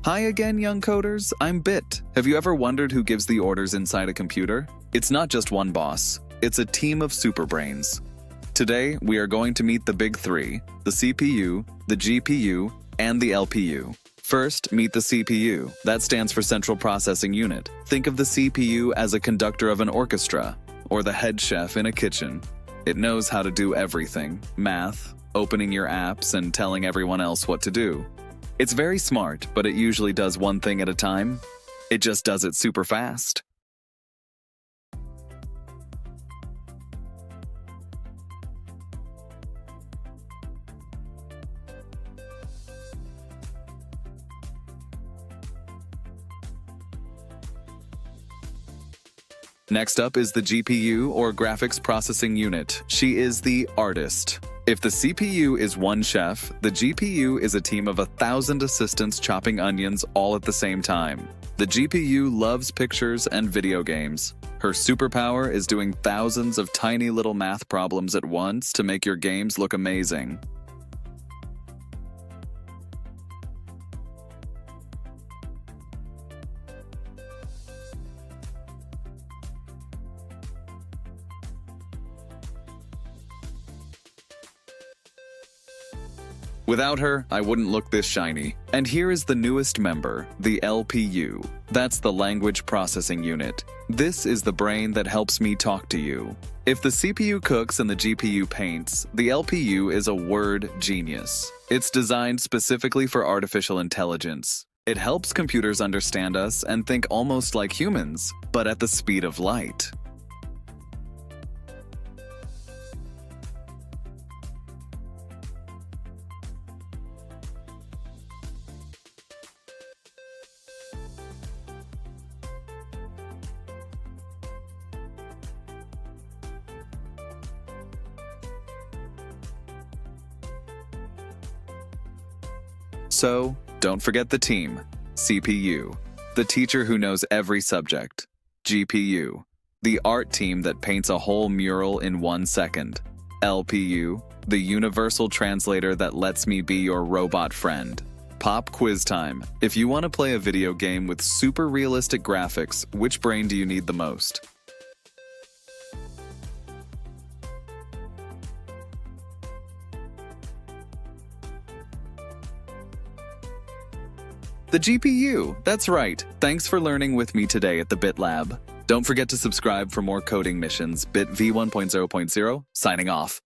Hi again, young coders. I'm Bit. Have you ever wondered who gives the orders inside a computer? It's not just one boss. It's a team of superbrains. Today, we are going to meet the big three: the CPU, the GPU, and the LPU. First, meet the CPU. That stands for Central Processing Unit. Think of the CPU as a conductor of an orchestra, or the head chef in a kitchen. It knows how to do everything: math, opening your apps, and telling everyone else what to do. It's very smart, but it usually does one thing at a time. It just does it super fast. Next up is the GPU, or Graphics Processing Unit. She is the artist. If the CPU is one chef, the GPU is a team of 1,000 assistants chopping onions all at the same time. The GPU loves pictures and video games. Her superpower is doing thousands of tiny little math problems at once to make your games look amazing. Without her, I wouldn't look this shiny. And here is the newest member, the LPU. That's the Language Processing Unit. This is the brain that helps me talk to you. If the CPU cooks and the GPU paints, the LPU is a word genius. It's designed specifically for artificial intelligence. It helps computers understand us and think almost like humans, but at the speed of light. So, don't forget the team. CPU, the teacher who knows every subject. GPU, the art team that paints a whole mural in 1 second. LPU, the universal translator that lets me be your robot friend. Pop quiz time. If you want to play a video game with super realistic graphics, which brain do you need the most? The GPU, that's right. Thanks for learning with me today at the Bit Lab. Don't forget to subscribe for more coding missions. Bit V 1.0.0, signing off.